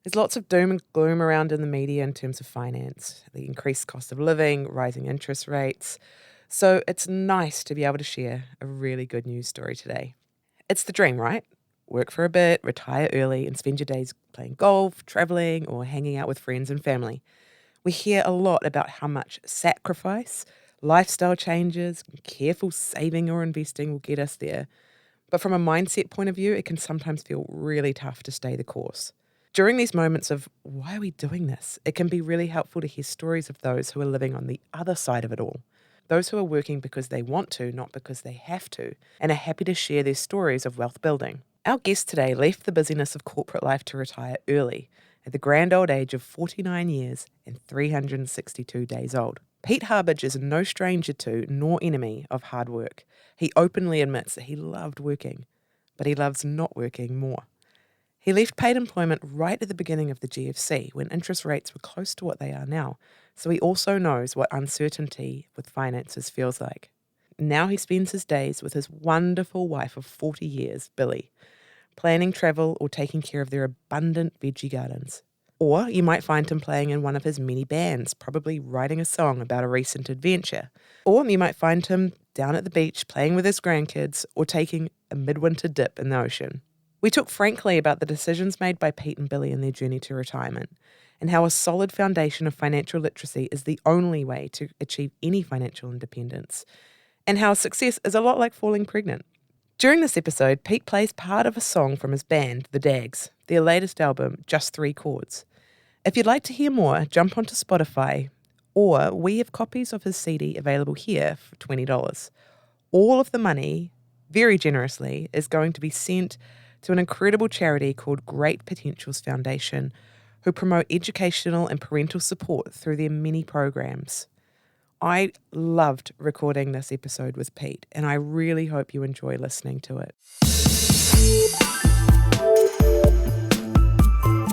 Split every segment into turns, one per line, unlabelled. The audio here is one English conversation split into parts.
There's lots of doom and gloom around in the media in terms of finance, the increased cost of living, rising interest rates. So it's nice to be able to share a really good news story today. It's the dream, right? Work for a bit, retire early, and spend your days playing golf, traveling, or hanging out with friends and family. We hear a lot about how much sacrifice, lifestyle changes, careful saving or investing will get us there. But from a mindset point of view, it can sometimes feel really tough to stay the course. During these moments of, why are we doing this? It can be really helpful to hear stories of those who are living on the other side of it all. Those who are working because they want to, not because they have to, and are happy to share their stories of wealth building. Our guest today left the busyness of corporate life to retire early, at the grand old age of 49 years and 362 days old. Pete Harbidge is no stranger to, nor enemy of hard work. He openly admits that he loved working, but he loves not working more. He left paid employment right at the beginning of the GFC when interest rates were close to what they are now, so he also knows what uncertainty with finances feels like. Now he spends his days with his wonderful wife of 40 years, Billy, planning travel or taking care of their abundant veggie gardens. Or you might find him playing in one of his many bands, probably writing a song about a recent adventure. Or you might find him down at the beach playing with his grandkids or taking a midwinter dip in the ocean. We talk frankly about the decisions made by Pete and Billy in their journey to retirement and how a solid foundation of financial literacy is the only way to achieve any financial independence, and how success is a lot like falling pregnant. During this episode, Pete plays part of a song from his band, The Dags, their latest album, Just 3 Chords. If you'd like to hear more, jump onto Spotify, or we have copies of his CD available here for $20. All of the money, very generously, is going to be sent to an incredible charity called Great Potentials Foundation, who promote educational and parental support through their many programs. I loved recording this episode with Pete, and I really hope you enjoy listening to it.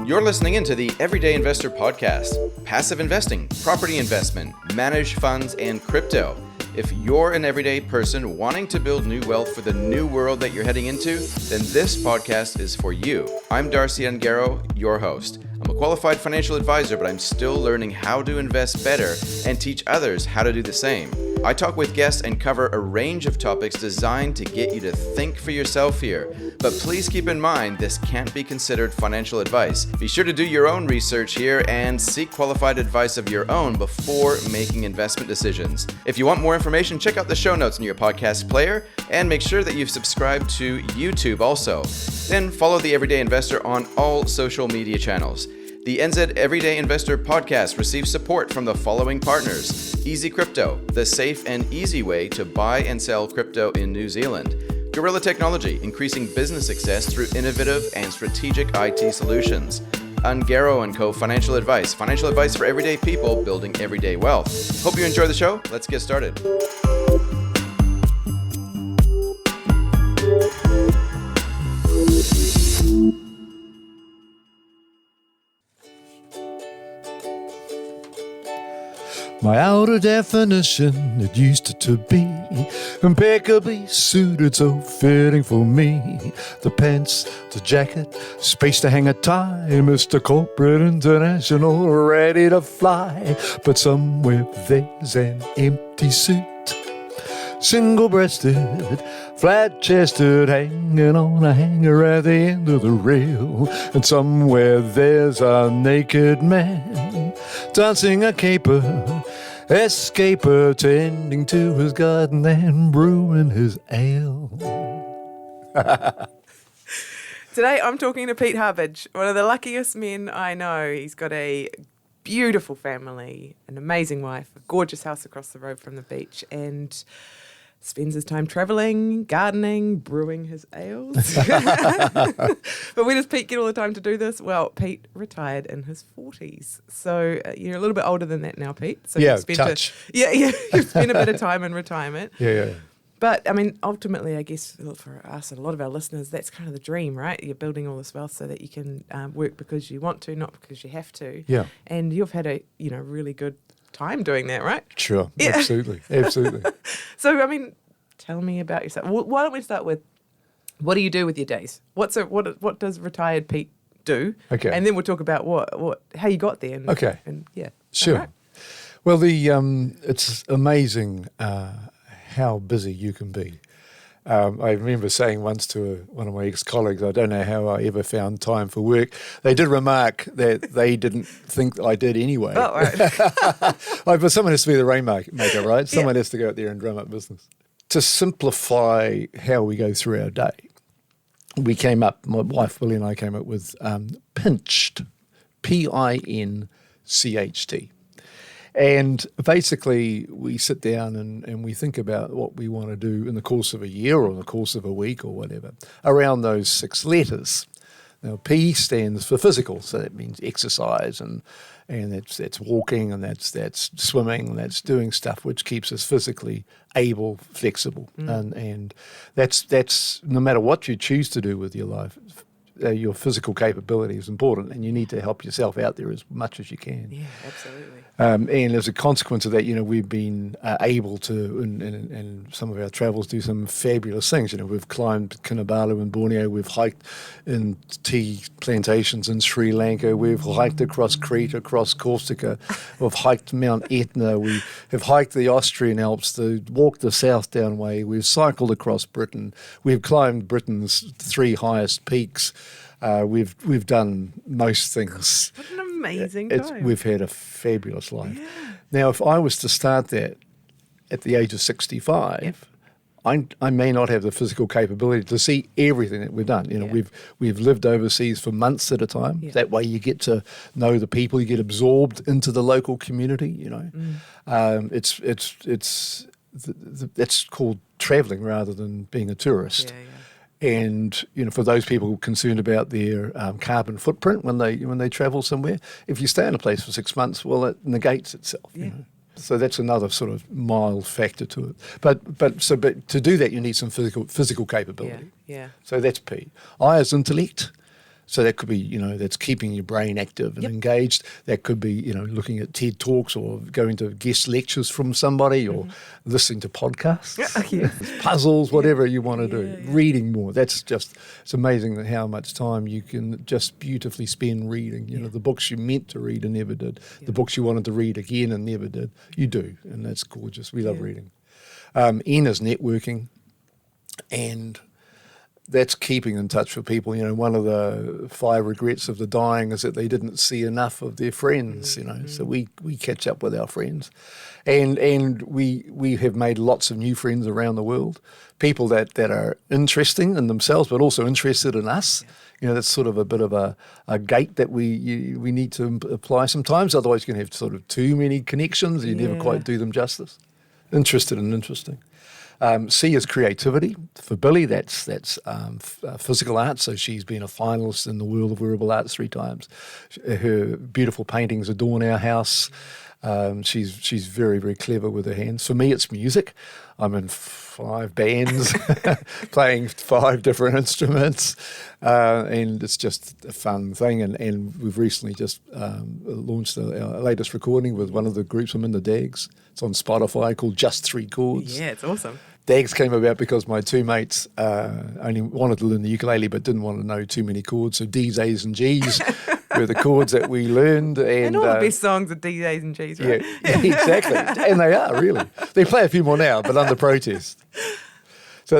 You're listening into the Everyday Investor Podcast. Passive investing, property investment, managed funds, and crypto. If you're an everyday person wanting to build new wealth for the new world that you're heading into, then this podcast is for you. I'm Darcy Ungaro, your host. I'm a qualified financial advisor, but I'm still learning how to invest better and teach others how to do the same. I talk with guests and cover a range of topics designed to get you to think for yourself here. But please keep in mind, this can't be considered financial advice. Be sure to do your own research here and seek qualified advice of your own before making investment decisions. If you want more information, check out the show notes in your podcast player and make sure that you've subscribed to YouTube also. Then follow the Everyday Investor on all social media channels. The NZ Everyday Investor Podcast receives support from the following partners: Easy Crypto, the safe and easy way to buy and sell crypto in New Zealand; Gorilla Technology, increasing business success through innovative and strategic IT solutions; Ungaro & Co. Financial Advice for everyday people building everyday wealth. Hope you enjoy the show. Let's get started.
My outer definition, it used to be impeccably suited, so fitting for me. The pants, the jacket, space to hang a tie, Mr. Corporate International, ready to fly. But somewhere there's an empty suit, single-breasted, flat-chested, hanging on a hanger at the end of the rail. And somewhere there's a naked man dancing a caper, escaper, tending to his garden and brewing his ale.
Today I'm talking to Pete Harbidge, one of the luckiest men I know. He's got a beautiful family, an amazing wife, a gorgeous house across the road from the beach, and spends his time travelling, gardening, brewing his ales. But where does Pete get all the time to do this? Well, Pete retired in his 40s. So you're a little bit older than that now, Pete. So
Yeah,
you've spent
touch.
you've spent a bit of time in retirement.
Yeah.
But, I mean, ultimately, I guess for us and a lot of our listeners, that's kind of the dream, right? You're building all this wealth so that you can work because you want to, not because you have to.
Yeah.
And you've had a really good time doing that, right?
Sure,
Yeah.
absolutely.
So, I mean, tell me about yourself. Why don't we start with, what do you do with your days? What does retired Pete do.
Okay.
And then we'll talk about how you got there. And,
Okay.
And yeah.
Sure.
All right.
Well, it's amazing how busy you can be. I remember saying once to one of my ex-colleagues, I don't know how I ever found time for work. They did remark that they didn't think that I did anyway.
Oh, right.
But someone has to be the rainmaker, right? Someone has to go out there and drum up business. To simplify how we go through our day, my wife Willie and I came up with PINCHT, PINCHT. And basically, we sit down and we think about what we want to do in the course of a year or in the course of a week or whatever, around those 6 letters. Now, P stands for physical, so that means exercise, and that's walking, and that's swimming, and that's doing stuff which keeps us physically able, flexible, and that's no matter what you choose to do with your life. Your physical capability is important, and you need to help yourself out there as much as you can.
Yeah, absolutely.
And as a consequence of that, we've been able to, in some of our travels, do some fabulous things. We've climbed Kinabalu in Borneo, we've hiked in tea plantations in Sri Lanka, we've hiked across Crete, across Corsica, we've hiked Mount Etna, we have hiked the Austrian Alps, walked the South Down Way, we've cycled across Britain, we've climbed Britain's 3 highest peaks. We've done most things.
What an amazing time.
We've had a fabulous life.
Yeah.
Now, if I was to start that at the age of 65, I may not have the physical capability to see everything that we've done. We've lived overseas for months at a time.
Yeah.
That way, you get to know the people. You get absorbed into the local community. That's called traveling rather than being a tourist.
Yeah, yeah.
And for those people concerned about their carbon footprint when they travel somewhere, if you stay in a place for 6 months, well, it negates itself.
Yeah.
So that's another sort of mild factor to it. But to do that, you need some physical capability.
Yeah.
So that's P. I is intellect. So that could be, that's keeping your brain active and engaged. That could be, looking at TED Talks or going to guest lectures from somebody or listening to podcasts, puzzles, whatever you want to do.
Yeah.
Reading more. It's amazing how much time you can just beautifully spend reading. The books you meant to read and never did. The books you wanted to read again and never did. You do, and that's gorgeous. We love reading. N is networking, and that's keeping in touch with people. One of the 5 regrets of the dying is that they didn't see enough of their friends, So we catch up with our friends. And we have made lots of new friends around the world, people that are interesting in themselves but also interested in us. That's sort of a bit of a gate that we need to apply sometimes, otherwise you're going to have sort of too many connections and you never quite do them justice. Interested and interesting. C is creativity. For Billy, that's physical art. So she's been a finalist in the World of Wearable Arts 3 times. Her beautiful paintings adorn our house. She's very, very clever with her hands. For me, it's music. I'm in 5 bands, playing 5 different instruments, and it's just a fun thing. And we've recently just launched our latest recording with one of the groups I'm in, the Dags. It's on Spotify, called Just 3 Chords.
Yeah, it's awesome.
Dags came about because my 2 mates only wanted to learn the ukulele but didn't want to know too many chords. So D's, A's and G's were the chords that we learned. And
all the best songs are D's, A's and G's, right?
Yeah, exactly. And they are, really. They play a few more now, but under protest. So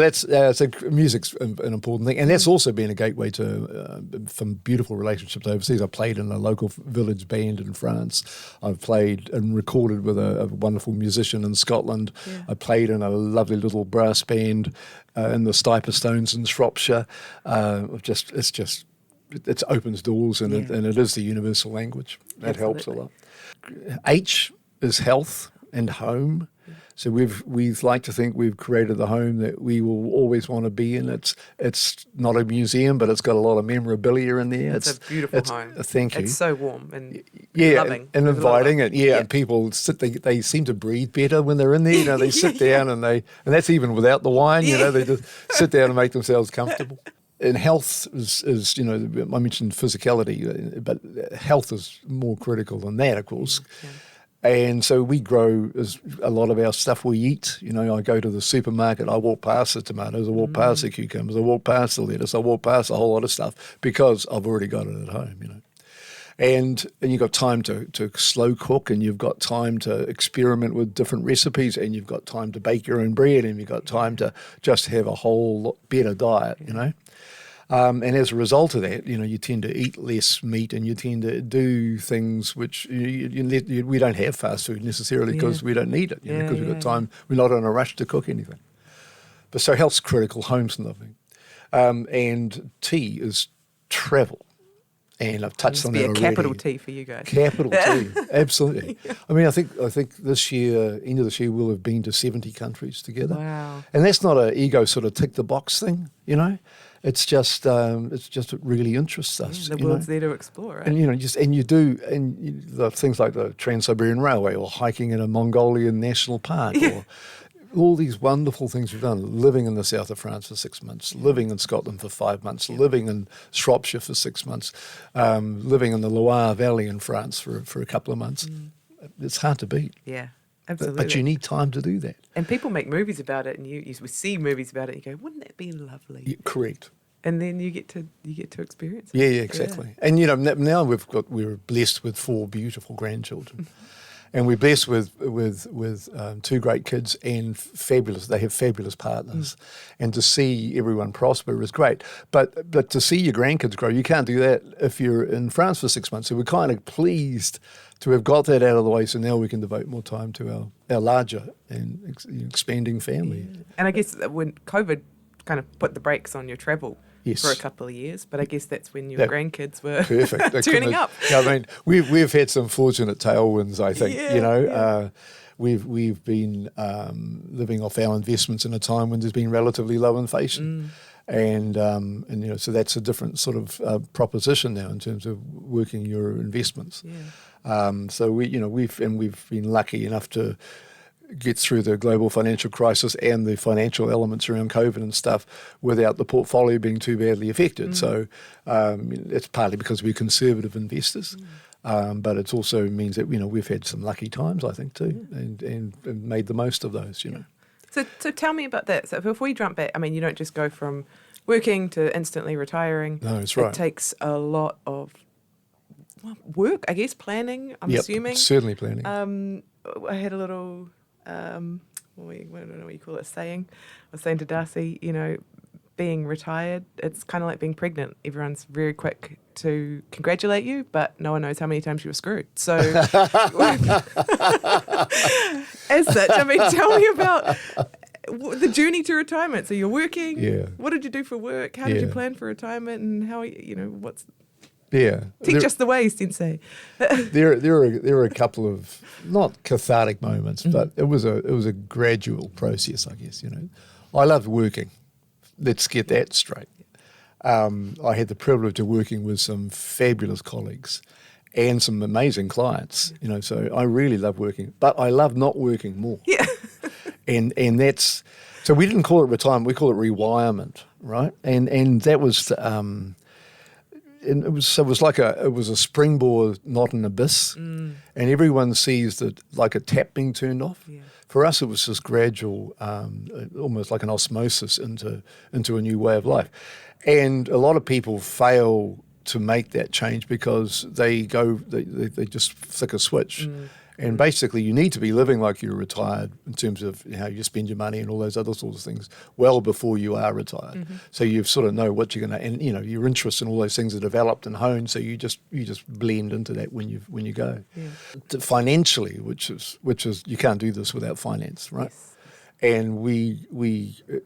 music's an important thing, and that's also been a gateway to some beautiful relationships overseas. I played in a local village band in France. I've played and recorded with a wonderful musician in Scotland.
Yeah.
I played in a lovely little brass band in the Stiper Stones in Shropshire. It opens doors, and it is the universal language. That helps a lot. H is health and home. So we'd like to think we've created the home that we will always want to be in. It's not a museum, but it's got a lot of memorabilia in there.
It's a beautiful home.
Thank you.
It's so warm and
loving. And inviting it.
Yeah.
And people they seem to breathe better when they're in there. They sit down and that's even without the wine. They just sit down and make themselves comfortable. And health is I mentioned physicality, but health is more critical than that, of course.
Yeah.
And so we grow a lot of our stuff we eat. You know, I go to the supermarket, I walk past the tomatoes, I walk past the cucumbers, I walk past the lettuce, I walk past a whole lot of stuff because I've already got it at home, you know. And you've got time to slow cook, and you've got time to experiment with different recipes, and you've got time to bake your own bread, and you've got time to just have a whole lot better diet, you know. And as a result of that, you know, you tend to eat less meat, and you tend to do things which we don't have fast food necessarily because we don't need it, you know, because we've got time. We're not in a rush to cook anything. But so health's critical, home's living. And T is travel. And I've touched on that already.
Be a capital T for you guys.
Capital T, absolutely. I mean, I think this year, end of this year, we'll have been to 70 countries together.
Wow.
And that's not an ego sort of tick the box thing, you know. It's just it really interests us.
The world's there to explore, right?
And you know, the things like the Trans-Siberian Railway, or hiking in a Mongolian national park, or all these wonderful things we've done, living in the south of France for 6 months, living in Scotland for 5 months, living in Shropshire for 6 months, living in the Loire Valley in France for a couple of months. It's hard to beat.
Yeah, absolutely.
But you need time to do that.
And people make movies about it, and you see movies about it, and you go, wouldn't that be lovely?
Yeah, correct.
And then you get to experience it.
Yeah, exactly. Yeah. And you know, now we're blessed with 4 beautiful grandchildren. And we're blessed with 2 great kids and they have fabulous partners. And to see everyone prosper is great. But to see your grandkids grow, you can't do that if you're in France for 6 months. So we're kind of pleased to have got that out of the way, so now we can devote more time to our larger and expanding family.
Yeah. And I guess when COVID kind of put the brakes on your travel for a couple of years, but I guess that's when your grandkids were turning up.
Yeah, I mean, we've had some fortunate tailwinds, I think. We've been living off our investments in a time when there's been relatively low inflation. And you know, so that's a different sort of proposition now in terms of working your investments. So we've been lucky enough to get through the global financial crisis and the financial elements around COVID and stuff without the portfolio being too badly affected. So it's partly because we're conservative investors, but it also means that, you know, we've had some lucky times, I think, too, and made the most of those, you know.
So tell me about that. So if we jump back, I mean, you don't just go from working to instantly retiring.
No, that's right.
It takes a lot of work, I guess, planning, I'm assuming.
Certainly planning.
I had a little... I don't know what you call it, saying. I was saying to Darcy, you know, being retired, it's kind of like being pregnant. Everyone's very quick to congratulate you, but no one knows how many times you were screwed. So, as such, I mean, tell me about the journey to retirement. So you're working. Yeah. What did you do for work? How did you plan for retirement? And how, you know, what's...
Yeah,
teach us the ways, Sensei.
there are a couple of not cathartic moments, but it was a gradual process, I guess. You know, I loved working. Let's get that straight. I had the privilege of working with some fabulous colleagues and some amazing clients. You know, so I really love working, but I love not working more. Yeah, and that's so we didn't call it retirement; we call it Re-Wirement, right? And that was. And it was like it was a springboard, not an abyss, and everyone sees that like a tap being turned off. Yeah. For us, it was this gradual, almost like an osmosis into a new way of life, and a lot of people fail to make that change because they just flick a switch. And basically, you need to be living like you're retired in terms of how you spend your money and all those other sorts of things well before you are retired. So you sort of know what you're going to, and you know your interests and all those things are developed and honed. So you just blend into that when you go. Yeah. Financially, which is you can't do this without finance, right? Yes. And we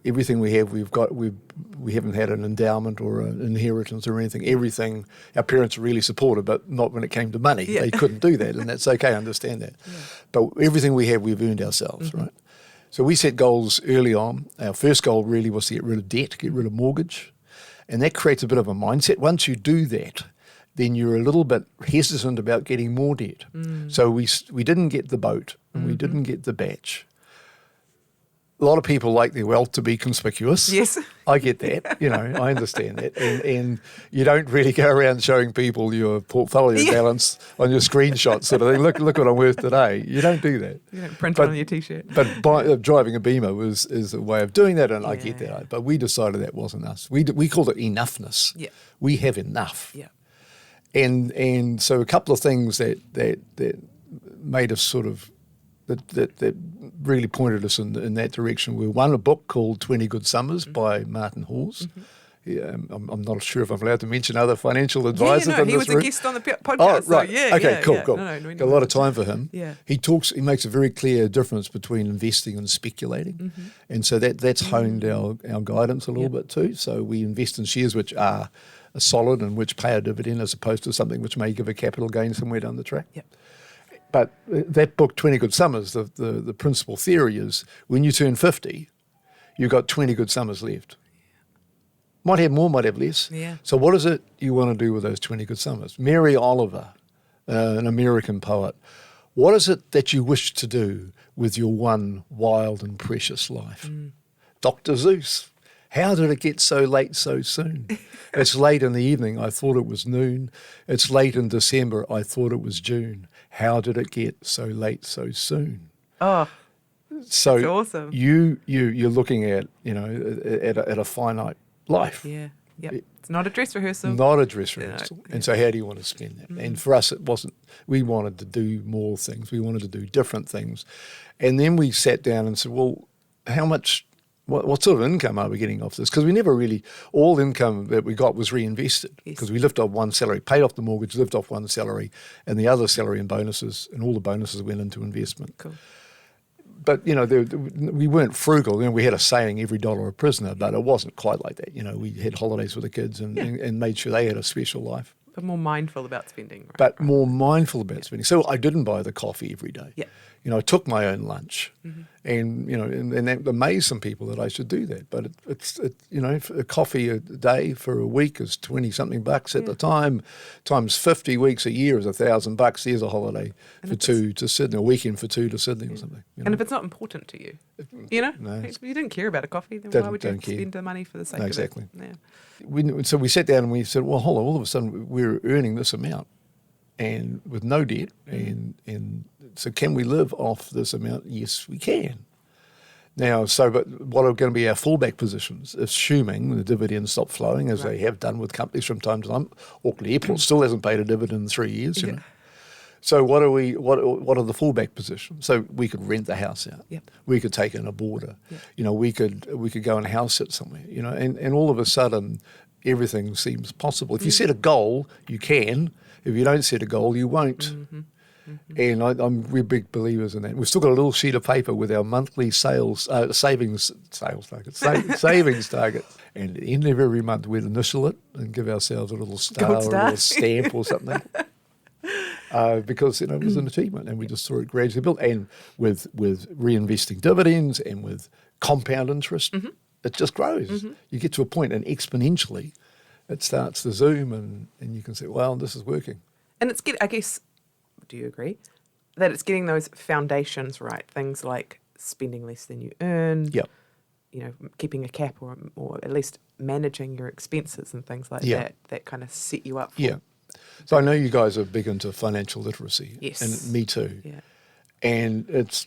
everything we have, we haven't had an endowment or an inheritance or anything. Everything our parents really supported, but not when it came to money. Yeah. They couldn't do that, and that's okay. I understand that. Yeah. But everything we have, we've earned ourselves, right? So we set goals early on. Our first goal really was to get rid of debt, get rid of mortgage, and that creates a bit of a mindset. Once you do that, then you're a little bit hesitant about getting more debt. So we didn't get the boat, and we didn't get the batch. a lot of people like their wealth to be conspicuous.
Yes.
I get that. I understand that. And you don't really go around showing people your portfolio balance on your screenshots sort of thing. Look what I'm worth today. You don't do that.
You don't print it on your T-shirt.
But driving a Beamer is a way of doing that, and I get that. But we decided that wasn't us. We called it enoughness.
Yeah.
We have enough.
Yeah.
And so a couple of things that made us sort of that really pointed us in that direction. We won a book called 20 Good Summers by Martin Halls. Yeah, I'm not sure if I'm allowed to mention other financial advisors.
Yeah,
he
was a guest on the podcast.
Oh, right.
So
okay, cool.
No,
Got a lot of time for him.
Yeah.
He makes a very clear difference between investing and speculating. And so that's honed our guidance a little bit too. So we invest in shares which are solid and which pay a dividend as opposed to something which may give a capital gain somewhere down the track.
Yep.
But that book, 20 Good Summers, the principal theory is when you turn 50, you've got 20 good summers left. Might have more, might have less.
Yeah.
So what is it you want to do with those 20 good summers? Mary Oliver, an American poet, what is it that you wish to do with your one wild and precious life? Dr. Seuss, how did it get so late so soon? It's late in the evening, I thought it was noon. It's late in December, I thought it was June. How did it get so late so soon?
Oh,
so
that's awesome.
You're looking at at a finite life.
Yeah. Yep. It's not a dress rehearsal.
Not a dress rehearsal. And so how do you want to spend that? And for us, it wasn't, we wanted to do more things. We wanted to do different things. And then we sat down and said, well, how much, what sort of income are we getting off this? Because we never really, all income that we got was reinvested because we lived off one salary, paid off the mortgage, lived off one salary, and the other salary and bonuses, and all the bonuses went into investment.
Cool.
But, we weren't frugal. We had a saying, every dollar a prisoner, but it wasn't quite like that. We had holidays with the kids and made sure they had a special life.
But more mindful about spending, right?
But more mindful about spending. So I didn't buy the coffee every day.
Yeah.
I took my own lunch, and that amazed some people that I should do that. But it's a coffee a day for a week is $20-something at the time, times 50 weeks a year is $1,000. There's a holiday for two to Sydney, a weekend for two to Sydney or something.
And if it's not important to you,
no,
if you didn't care about a coffee, then why would you spend the money for the sake
exactly.
of it? Yeah.
So we sat down and we said, well, hold on, all of a sudden we're earning this amount and with no debt and so can we live off this amount? Yes, we can. Now, but what are going to be our fallback positions, assuming the dividends stop flowing, as they have done with companies from time to time? Auckland Airport still hasn't paid a dividend in 3 years, you know. So what are the fallback positions? So we could rent the house out.
Yep.
We could take in a boarder.
Yep.
We could go and house sit somewhere, and all of a sudden everything seems possible. If you set a goal, you can. If you don't set a goal, you won't. And we're big believers in that. We've still got a little sheet of paper with our monthly savings targets. And at the end of every month, we'd initial it and give ourselves a little star or a little stamp or something. Because it was an achievement, and we just saw it gradually build. And with reinvesting dividends and with compound interest, it just grows. You get to a point, and exponentially, it starts to zoom, and you can say, "Well, this is working."
And it's I guess. Do you agree that it's getting those foundations right? Things like spending less than you earn.
Yep.
Keeping a cap or at least managing your expenses and things like that kind of set you up for.
Yeah. So I know you guys are big into financial literacy.
Yes.
And me too.
Yeah.
And it's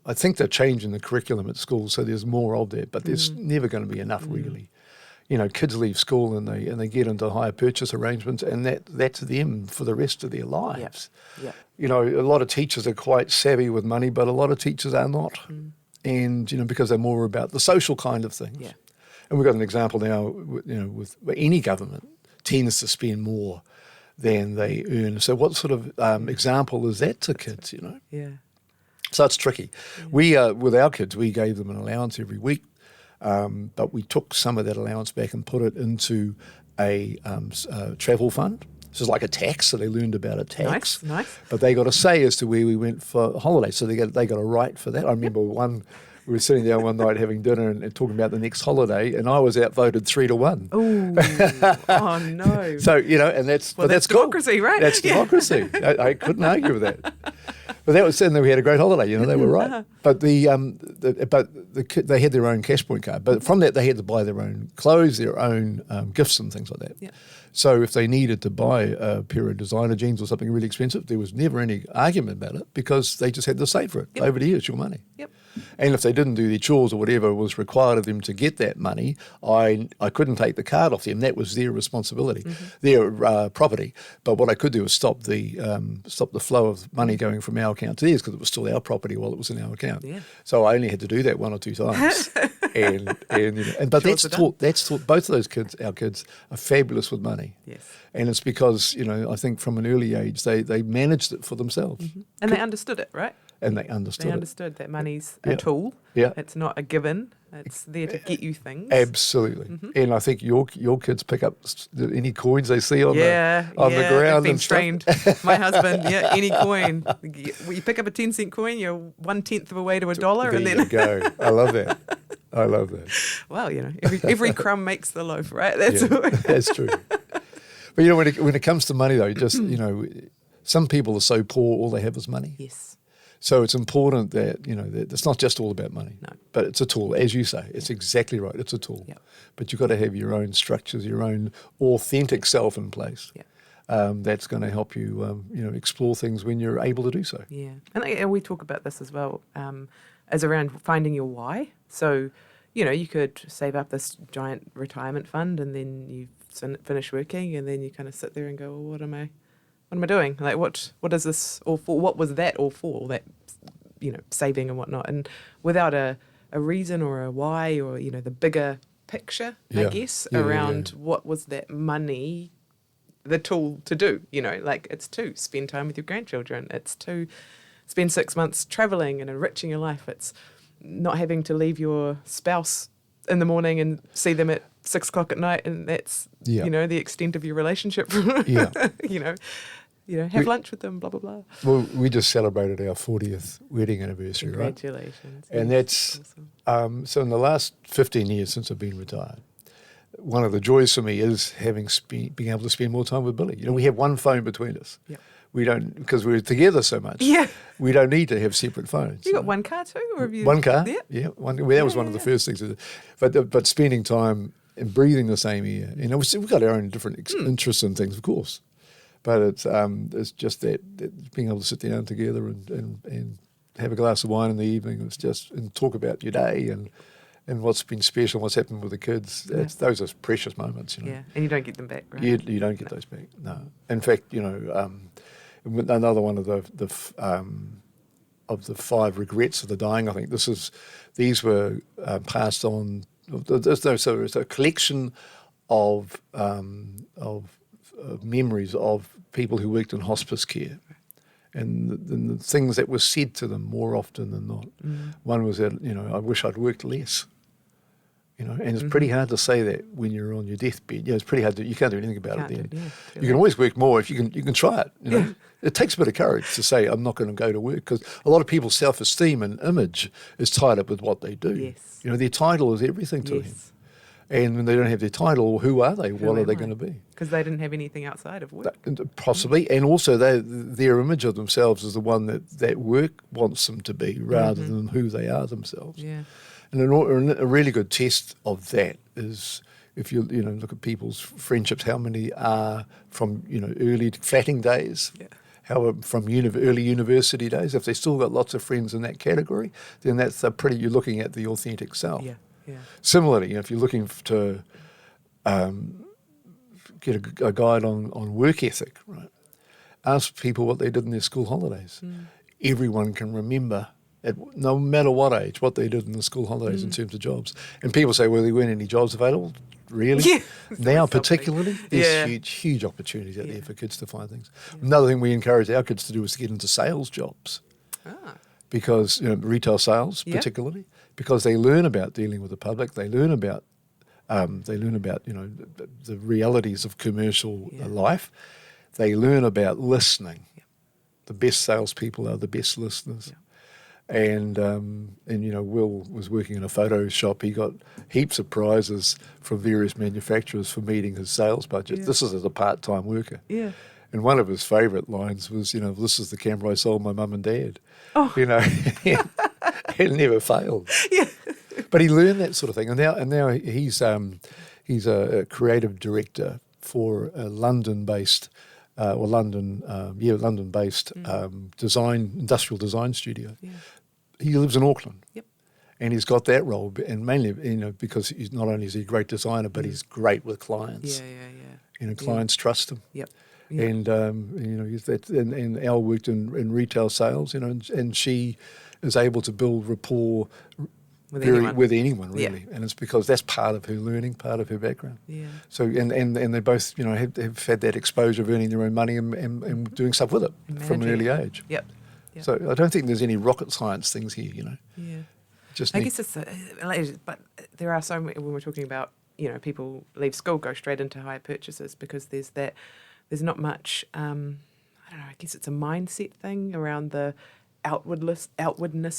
I think they're changing the curriculum at school, so there's more of that, but there's never going to be enough really. Kids leave school and they get into hire purchase arrangements, and that's them for the rest of their lives.
Yeah.
A lot of teachers are quite savvy with money, but a lot of teachers are not. And, because they're more about the social kind of things.
Yeah.
And we've got an example now, with any government tends to spend more than they earn. So what sort of example is that to kids,
Yeah.
So it's tricky. Yeah. We, with our kids, we gave them an allowance every week. But we took some of that allowance back and put it into a travel fund. This is like a tax, so they learned about a tax.
Nice.
But they got a say as to where we went for holidays, so they got a right for that. I remember we were sitting down one night having dinner and talking about the next holiday, and I was outvoted 3-1.
Oh no!
So and that's
that's
cool.
democracy, right?
That's democracy. I couldn't argue with that. But that was, and we had a great holiday. They were right. But they had their own cash point card. But from that, they had to buy their own clothes, their own gifts, and things like that.
Yeah.
So if they needed to buy a pair of designer jeans or something really expensive, there was never any argument about it because they just had to save for it.
Yep.
Over the years, your money.
Yep.
And if they didn't do their chores or whatever was required of them to get that money, I couldn't take the card off them. That was their responsibility, their property. But what I could do was stop the flow of money going from our account to theirs because it was still our property while it was in our account.
Yeah.
So I only had to do that 1 or 2 times. But that's taught both of those kids. Our kids are fabulous with money.
Yes.
And it's because I think from an early age they managed it for themselves.
And they understood it, right?
And they understood
They understood that money's a
Yeah.
tool.
Yeah.
It's not a given. It's there to get you things.
Absolutely. And I think your kids pick up any coins they see on the
I've
ground
been
and
trained. My husband, any coin. You pick up a 10-cent coin, you're 1/10 of a way to $1,
There
and then
you go. I love that.
well, every crumb makes the loaf, right? That's
That's true. But when it comes to money though, just some people are so poor all they have is money.
Yes.
So it's important that that it's not just all about money.
No.
But it's a tool, as you say. It's exactly right. It's a tool.
Yep.
But you've got to have your own structures, your own authentic self in place.
Yeah.
That's going to help you, explore things when you're able to do so.
Yeah, and we talk about this as well, as around finding your why. So, you could save up this giant retirement fund, and then you finish working, and then you kind of sit there and go, well, what am I doing? Like, what is this all for? What was that all for? That, saving and whatnot, and without a reason or a why or the bigger picture, I guess, around what was that money the tool to do, like it's to spend time with your grandchildren. It's to spend 6 months traveling and enriching your life. It's not having to leave your spouse in the morning and see them at 6 o'clock at night. And that's, the extent of your relationship. Have lunch with them, blah, blah, blah.
Well, we just celebrated our 40th wedding anniversary, right?
Congratulations.
And that's,
awesome.
So in the last 15 years since I've been retired, one of the joys for me is being able to spend more time with Billy. We have one phone between us.
Yep.
We don't, because we're together so much.
Yeah.
We don't need to have separate phones.
You got one car too? Or have you?
One car?
Yeah.
That was one of the first things. But spending time and breathing the same air. We've got our own different interests and things, of course. But it's just that being able to sit down together and have a glass of wine in the evening and talk about your day and what's been special, what's happened with the kids. Those are precious moments,
Yeah, and you don't get them back, right?
You don't get those back, no. In fact, another one of the 5 regrets of the dying, I think these were passed on. So it's a collection of memories of people who worked in hospice care. And the things that were said to them more often than not. One was that, I wish I'd worked less. And it's pretty hard to say that when you're on your deathbed. It's pretty hard you can't do anything about it then. You can always work more if you can try it. It takes a bit of courage to say, I'm not going to go to work, because a lot of people's self-esteem and image is tied up with what they do.
Yes.
Their title is everything to them. And when they don't have their title, who are they? What are they going to be?
Because they didn't have anything outside of work.
Possibly. And also their image of themselves is the one that work wants them to be rather than who they are themselves.
Yeah.
And a really good test of that is if you look at people's friendships, how many are from early flatting days, how from early university days. If they still got lots of friends in that category, then that's you're looking at the authentic self.
Yeah. Yeah.
Similarly, if you're looking to get a guide on work ethic, right? Ask people what they did in their school holidays. Everyone can remember, no matter what age, what they did in the school holidays in terms of jobs. And people say, well, there weren't any jobs available. Really?
Yeah.
Now, particularly, there's huge opportunities out there for kids to find things. Another thing we encourage our kids to do is to get into sales jobs. Because, retail sales particularly, because they learn about dealing with the public, they learn about the realities of commercial life, they learn about listening. The best salespeople are the best listeners. And Will was working in a photo shop. He got heaps of prizes from various manufacturers for meeting his sales budget. This is as a part-time worker.
Yeah.
And one of his favourite lines was, this is the camera I sold my mum and dad.
Oh.
It never failed.
Yeah.
But he learned that sort of thing, and now he's a creative director for a London-based industrial design studio.
Yeah.
He lives in Auckland.
Yep.
And he's got that role, and mainly, because he's not only is he a great designer, but he's great with clients.
Yeah.
Clients trust him.
Yep.
And and Al worked in retail sales, and she is able to build rapport with anyone really, and it's because that's part of her learning, part of her background.
Yeah.
So and they both have had that exposure of earning their own money and doing stuff with it from an early age.
Yep.
So I don't think there's any rocket science things here,
Yeah.
Just
I guess it's, but there are so many, when we're talking about, people leave school, go straight into higher purchases because there's not much, I don't know, I guess it's a mindset thing around the outwardness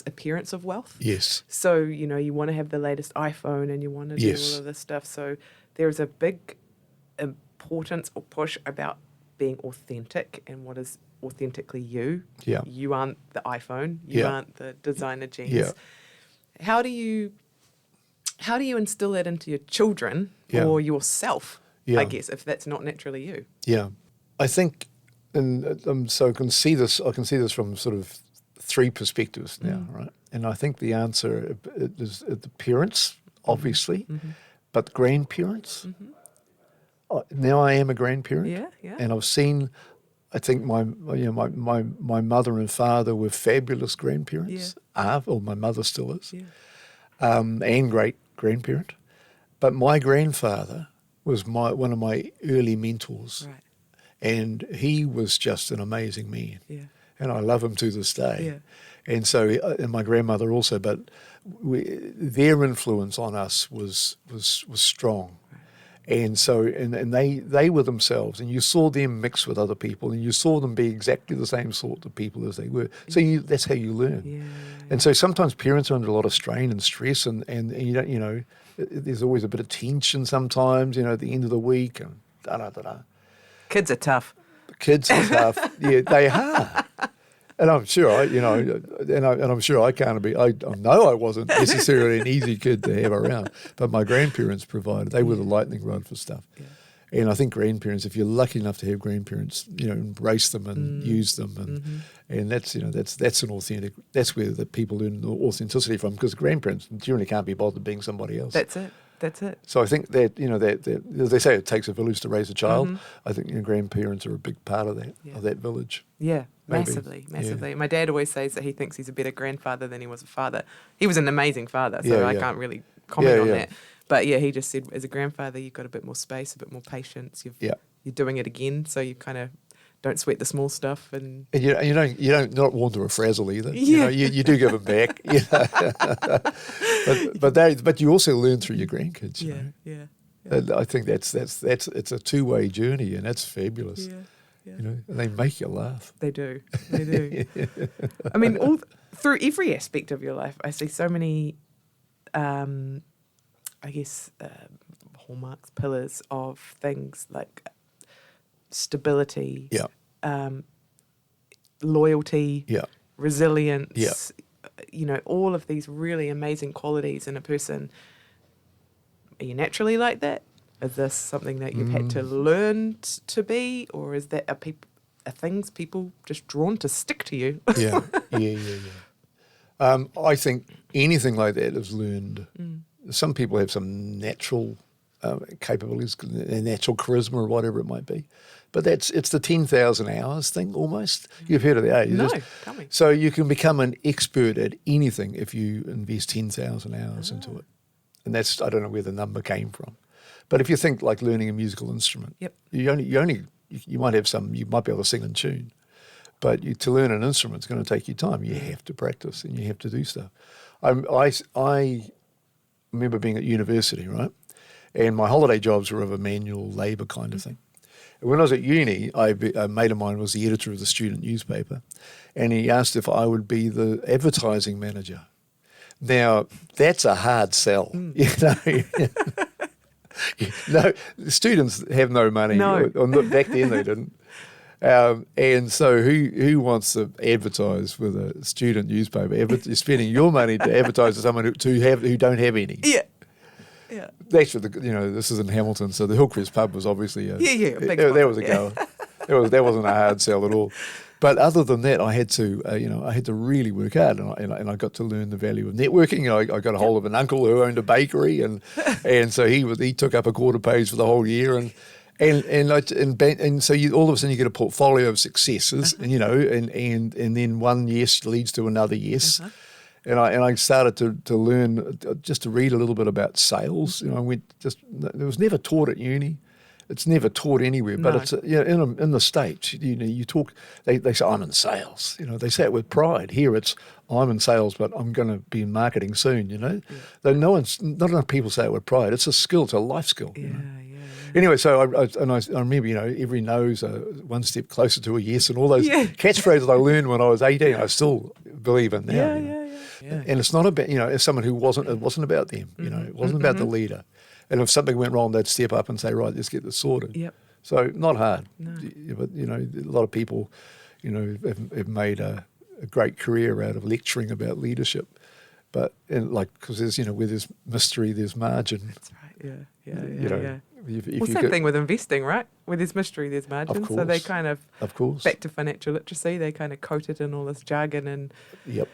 appearance of wealth.
Yes.
So, you want to have the latest iPhone and you want to do all of this stuff. So there's a big importance or push about being authentic and what is authentically you.
Yeah.
You aren't the iPhone. You aren't the designer jeans.
Yeah.
How do you instill that into your children or yourself, I guess, if that's not naturally you? Yeah.
I think, and so I can see this from sort of three perspectives now, right? And I think the answer is the parents, obviously, but grandparents. Now I am a grandparent.
Yeah.
And I've seen, I think my mother and father were fabulous grandparents. Or my mother still is.
Yeah.
And great grandparent. But my grandfather was one of my early mentors.
Right.
And he was just an amazing man.
Yeah.
And I love him to this day.
Yeah.
And so, and my grandmother also, but their influence on us was strong. And so, and they were themselves, and you saw them mix with other people, and you saw them be exactly the same sort of people as they were. So that's how you learn.
Yeah.
And so sometimes parents are under a lot of strain and stress, and you don't, there's always a bit of tension sometimes, at the end of the week, and da-da-da-da.
Kids are tough.
Kids are tough. Yeah, they are. And I'm sure I'm sure I can't be. I know I wasn't necessarily an easy kid to have around, but my grandparents provided. They were the lightning rod for stuff. Yeah. And I think grandparents, if you're lucky enough to have grandparents, embrace them and use them, and that's an authentic. That's where the people learn the authenticity from, because grandparents generally can't be bothered being somebody else.
That's it. So
I think that that as they say, it takes a village to raise a child. I think grandparents are a big part of that village.
Yeah,
Maybe.
massively. Yeah. My dad always says that he thinks he's a better grandfather than he was a father. He was an amazing father, so I can't really comment on that. But he just said, as a grandfather, you've got a bit more space, a bit more patience. You're doing it again, so you kind of don't sweat the small stuff, and
you don't not wander a frazzle either.
Yeah.
You do give them back. But you also learn through your grandkids.
Yeah.
And I think it's a two-way journey, and that's fabulous.
Yeah.
And they make you laugh.
They do. I mean, all through every aspect of your life, I see so many, hallmarks, pillars of things like stability, loyalty, resilience, all of these really amazing qualities in a person. Are you naturally like that? Is this something that you've had to learn to be, or is that are things people just drawn to stick to you?
Yeah. I think anything like that is learned. Some people have some natural capabilities, natural charisma, or whatever it might be. But it's the 10,000 hours thing almost. You've heard of that?
No, tell me.
So you can become an expert at anything if you invest 10,000 hours into it. And that's, I don't know where the number came from. But if you think like learning a musical instrument, you might have you might be able to sing in tune. But to learn an instrument is going to take you time. You have to practice and you have to do stuff. I remember being at university, right? And my holiday jobs were of a manual labour kind of thing. And when I was at uni, a mate of mine was the editor of the student newspaper, and he asked if I would be the advertising manager. Now, that's a hard sell, No, students have no money.
No.
Back then they didn't. And so who wants to advertise with a student newspaper? You're spending your money to advertise to someone who don't have any.
Yeah. Yeah.
Actually, this is in Hamilton, so the Hillcrest pub was obviously
big
that was a
sponsor,
goer. That wasn't a hard sell at all. But other than that, I had to really work hard, and I got to learn the value of networking. I got a hold of an uncle who owned a bakery, and so he took up a quarter page for the whole year, and so all of a sudden you get a portfolio of successes, and and then one yes leads to another yes. And I started to learn just to read a little bit about sales. It was never taught at uni. It's never taught anywhere. But it's in the States. You talk. They say I'm in sales. They say it with pride. Here it's I'm in sales, but I'm going to be in marketing soon. Though not enough people say it with pride. It's a skill. It's a life skill.
Yeah.
Anyway, so I remember, every no's one step closer to a yes, and all those catchphrases I learned when I was 18, I still believe in now.
Yeah.
And it's not about, as someone who it wasn't about them, it wasn't about the leader. And if something went wrong, they'd step up and say, right, let's get this sorted.
Yep.
So not hard.
No.
But, a lot of people, have made a great career out of lecturing about leadership. But, because there's, where there's mystery, there's margin.
That's right, yeah.
If
Same thing with investing, right? Where there's mystery, there's margin.
Of course.
So they kind of
course.
Back to financial literacy, they kind of coat it in all this jargon and...
Yep.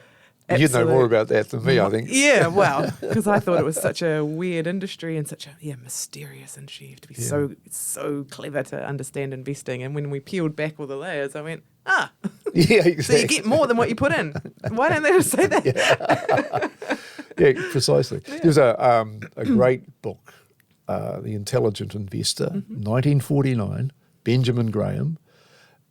You'd know more about that than me, I think.
Yeah, well, because I thought it was such a weird industry and such a mysterious industry. You have to be so clever to understand investing. And when we peeled back all the layers, I went, yeah, exactly. So you get more than what you put in. Why don't they just say that?
Yeah, precisely. There's a great book, The Intelligent Investor, 1949, Benjamin Graham,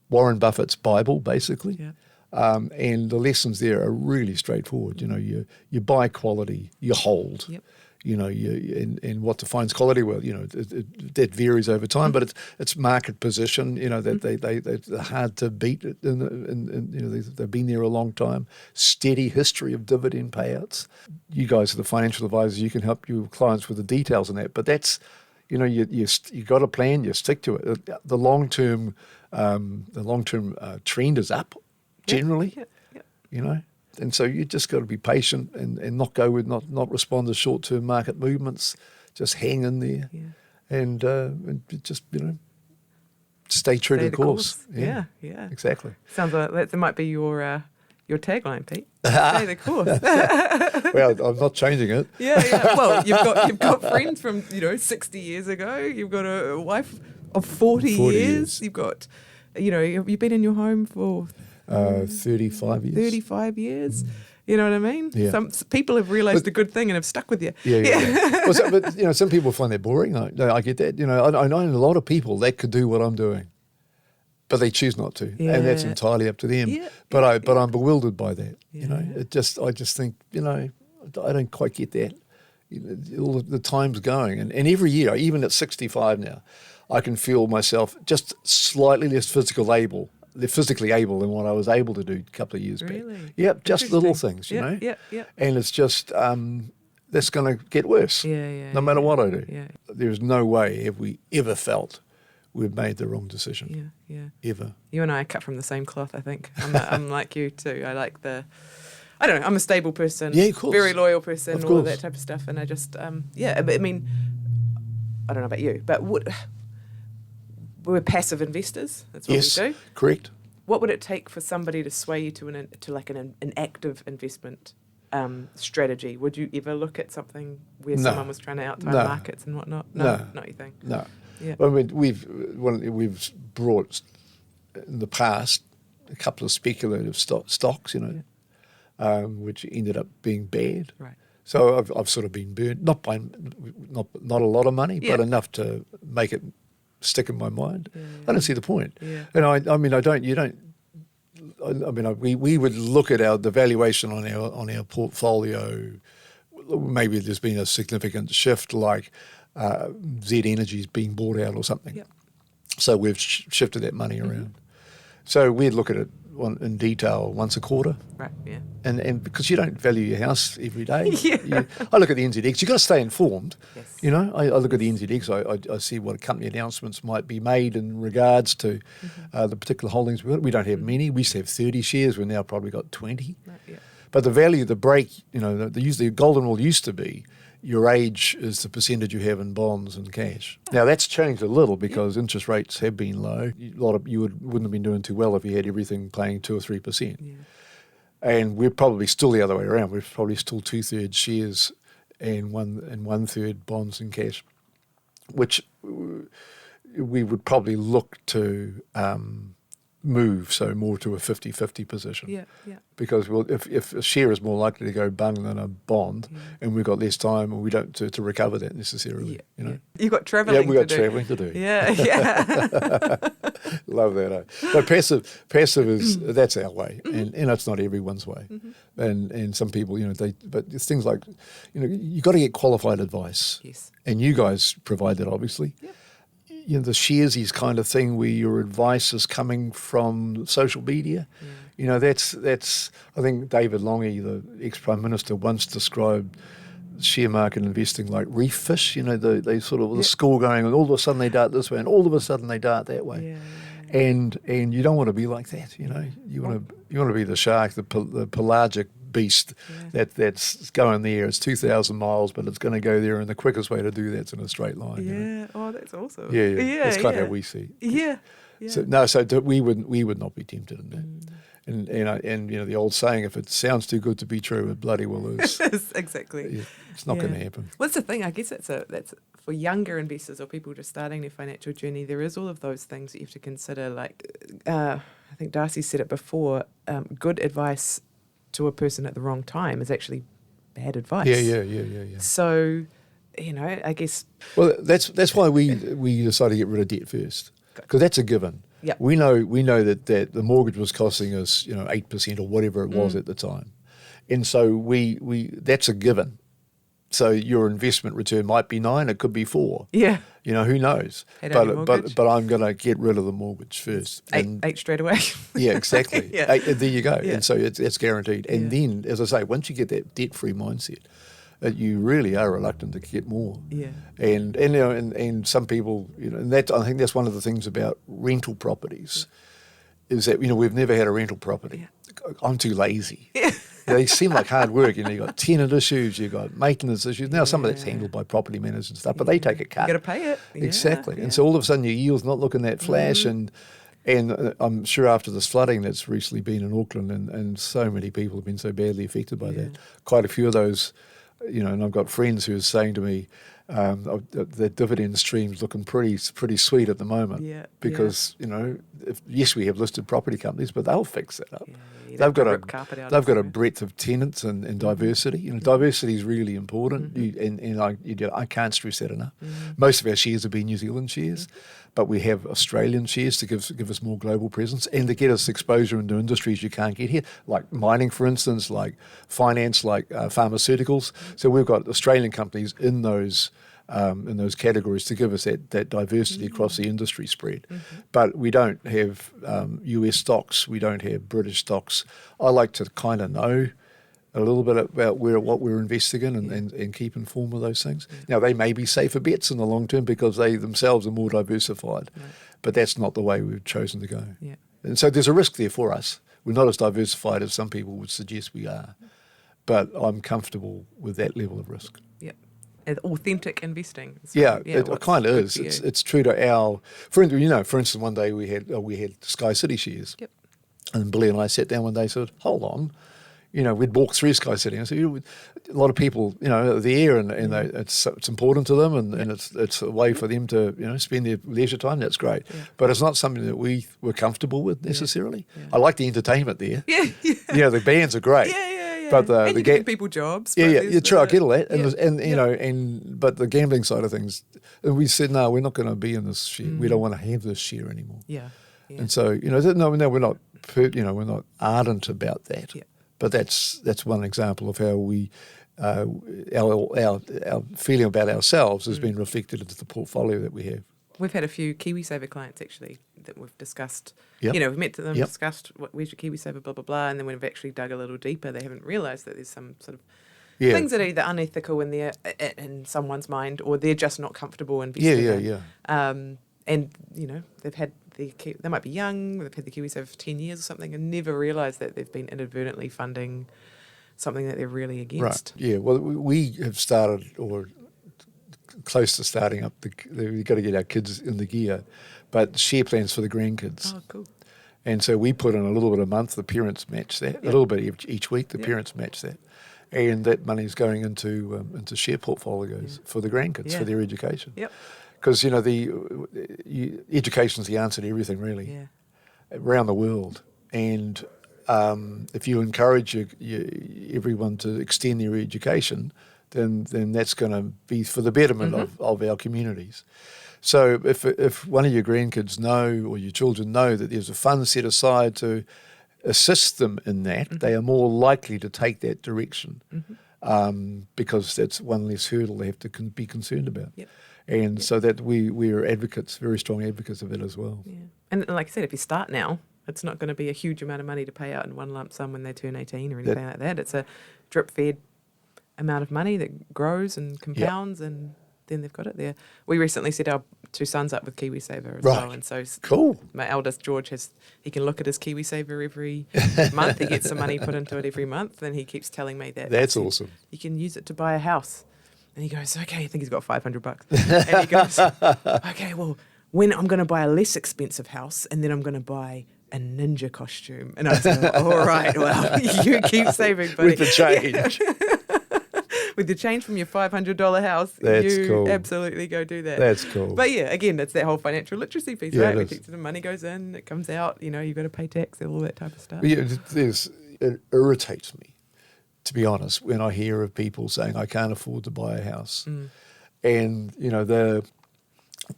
Warren Buffett's Bible, basically.
Yeah.
And the lessons there are really straightforward. You buy quality, you hold.
Yep.
And what defines quality? Well, that varies over time, but it's market position. That they're hard to beat, and they've been there a long time. Steady history of dividend payouts. You guys are the financial advisors. You can help your clients with the details on that. But that's, you got a plan. You stick to it. The long term trend is up. Generally, and so you just got to be patient and not go with not respond to short-term market movements. Just hang in there, and just stay true to the course.
Yeah,
exactly.
Sounds like that might be your tagline, Pete. Stay the course.
Well, I'm not changing it.
Yeah. Well, you've got friends from 60 years ago. You've got a wife of 40 years. You've got you've been in your home for
35 years.
35 years. You know what I mean?
Yeah.
Some people have realised a good thing and have stuck with you.
Yeah. Well, but some people find that boring. I get that. I know a lot of people that could do what I'm doing, but they choose not to, and that's entirely up to them.
Yeah.
But I'm bewildered by that.
Yeah.
I just think I don't quite get that. All the time's going, and every year, even at 65 now, I can feel myself just slightly less physically able than what I was able to do a couple of years back. Yep, just little things, you know.
Yeah.
And it's just that's going to get worse. No matter what I do.
Yeah.
There's no way have we ever felt we've made the wrong decision.
Yeah.
Ever.
You and I are cut from the same cloth, I think. I'm like you too. I like I don't know, I'm a stable person.
Yeah, of course.
Very loyal person,
of
all
course.
of that type of stuff. And I just, but I mean, I don't know about you, but we're passive investors. That's what we do.
Yes, correct.
What would it take for somebody to sway you to an active investment strategy? Would you ever look at something where someone was trying to outtime markets and whatnot? No, not your thing.
No.
Yeah.
I mean, we've brought in the past a couple of speculative stocks, which ended up being bad.
Right.
So I've sort of been burned, not a lot of money, but enough to make it stick in my mind.
Yeah.
I don't see the point.
Yeah.
And we would look at the valuation on our portfolio. Maybe there's been a significant shift, like Z Energy's being bought out or something.
Yep.
So we've shifted that money around. So we'd look at it in detail once a quarter.
Right, yeah.
And because you don't value your house every day.
Yeah.
I look at the NZX. You've got to stay informed.
Yes.
You know, I look at the NZX. I see what company announcements might be made in regards to the particular holdings we've got. We don't have many. We used to have 30 shares. We've now probably got 20.
Right, yeah.
But the value, the break, you know, the golden rule used to be your age is the percentage you have in bonds and cash. Now that's changed a little because interest rates have been low. You wouldn't have been doing too well if you had everything paying 2 or 3%. Yeah. And we're probably still the other way around. We're probably still 2/3 shares and 1/3 bonds and cash, which we would probably look to move more to a 50-50 position.
Yeah, yeah.
Because if a share is more likely to go bung than a bond, and we've got less time, and we don't to recover that necessarily. You know,
you've got travelling.
Yeah, we got travelling to do.
Yeah, yeah.
Love that. But passive is that's our way, and it's not everyone's way, and some people, you know, but it's things like, you know, you got to get qualified advice.
Yes. And
you guys provide that, obviously. Yep. You know, the sharesies kind of thing where your advice is coming from social media. You know, that's I think David Lange, the ex-Prime Minister, once described share market investing like reef fish. You know, they sort of the school going, and all of a sudden they dart this way, and all of a sudden they dart that way. Yeah. And you don't want to be like that. You know, you want to be the shark, the pelagic beast that's going there. It's 2,000 miles, but it's going to go there, and the quickest way to do that's in a straight line.
Yeah.
You know?
Oh, that's awesome.
Yeah. That's kind of how we see it.
Yeah.
So we would not be tempted in that. And you know the old saying, if it sounds too good to be true, it bloody well is.
Exactly.
Yeah, it's not going to happen.
What's the thing? I guess that's for younger investors or people just starting their financial journey. There is all of those things that you have to consider. Like I think Darcy said it before. Good advice to a person at the wrong time is actually bad advice.
Yeah. So,
you know, I guess.
Well, that's why we decided to get rid of debt first, because that's a given.
Yeah.
We know that the mortgage was costing us, you know, 8% or whatever it was at the time, and so we that's a given. So your investment return might be 9, it could be 4.
Yeah.
You know, who knows? But I'm going to get rid of the mortgage first.
Eight straight away.
Yeah, exactly.
Yeah.
8, there you go.
Yeah.
And so it's guaranteed. And then, as I say, once you get that debt-free mindset, you really are reluctant to get more.
Yeah.
And you know, and some people, you know, and that I think that's one of the things about rental properties, is that, you know, we've never had a rental property. Yeah. I'm too lazy. Yeah. They seem like hard work. You know, you've got tenant issues, you've got maintenance issues. Now, some of that's handled by property managers and stuff, but they take a cut.
You got to pay it.
Exactly. Yeah. And so all of a sudden your yield's not looking that flash. And I'm sure after this flooding that's recently been in Auckland, and so many people have been so badly affected by that, quite a few of those, you know, and I've got friends who are saying to me, the dividend stream's looking pretty sweet at the moment, because you know, yes, we have listed property companies, but they'll fix that up. They've got a breadth of tenants and diversity. You know, diversity is really important, I can't stress that enough. Most of our shares have been New Zealand shares, but we have Australian shares to give us more global presence and to get us exposure into industries you can't get here, like mining, for instance, like finance, like pharmaceuticals. So we've got Australian companies in those categories to give us that diversity across the industry spread. But we don't have US stocks, we don't have British stocks. I like to kind of know a little bit about what we're investing in and keep informed of those things. Now, they may be safer bets in the long term because they themselves are more diversified, but that's not the way we've chosen to go. Yeah. And so there's a risk there for us. We're not as diversified as some people would suggest we are, but I'm comfortable with that level of risk.
Yeah. Authentic investing. So,
it kind of is. It's true to our. For instance, one day we had Sky City shares, and Billy and I sat down one day and said, "Hold on, you know, we'd walk through Sky City and so, you know, a lot of people, you know, are there and it's important to them and it's a way for them to, you know, spend their leisure time. That's great, but it's not something that we were comfortable with necessarily. I like the entertainment there. You know, the bands are great. But the
give people jobs.
True. I get all that, but the gambling side of things, and we said no, we're not going to be in this share. We don't want to have this share anymore. And so, you know, no, we're not, we're not ardent about that. But that's one example of how we our feeling about ourselves has been reflected into the portfolio that we have.
We've had a few KiwiSaver clients actually that we've discussed.
Yep.
We've met them,
Yep.
discussed where's your KiwiSaver, blah, blah, blah. And then when we've actually dug a little deeper, they haven't realised that there's some sort of
Yeah.
things that are either unethical in someone's mind, or they're just not comfortable investing in. And, they might be young, they've had the KiwiSaver for 10 years or something, and never realised that they've been inadvertently funding something that they're really against.
Right. Yeah. Well, we have started, or close to starting up, we've got to get our kids in the gear, but share plans for the grandkids.
Oh, cool.
And so we put in a little bit a month, the parents match that, a little bit each week, the parents match that. And that money is going into share portfolios for the grandkids, for their education.
Yep.
Because, education's the answer to everything, really, around the world. And if you encourage everyone to extend their education, then that's going to be for the betterment of our communities. So if one of your grandkids know, or your children know, that there's a fund set aside to assist them in that, they are more likely to take that direction, because that's one less hurdle they have to be concerned about.
Yep.
And so that we're advocates, very strong advocates of it as well.
Yeah. And like I said, if you start now, it's not going to be a huge amount of money to pay out in one lump sum when they turn 18 or anything like that. It's a drip-fed amount of money that grows and compounds, and then they've got it there. We recently set our 2 sons up with KiwiSaver as well. And so
cool.
My eldest, George, he can look at his KiwiSaver every month. He gets some money put into it every month, and he keeps telling me that.
That's awesome.
You can use it to buy a house. And he goes, okay, I think he's got $500. And he goes, okay, well, when I'm going to buy a less expensive house, and then I'm going to buy a ninja costume. And I was like, all right, well, you keep saving, buddy.
With the change.
With the change from your $500 house,
That's
you
cool.
absolutely go do that.
That's cool.
But yeah, again, that's that whole financial literacy piece,
Yeah,
right?
it
We
is.
teach them, money goes in, it comes out, you've got to pay tax, all that type of stuff.
Yeah, it irritates me, to be honest, when I hear of people saying, I can't afford to buy a house. And,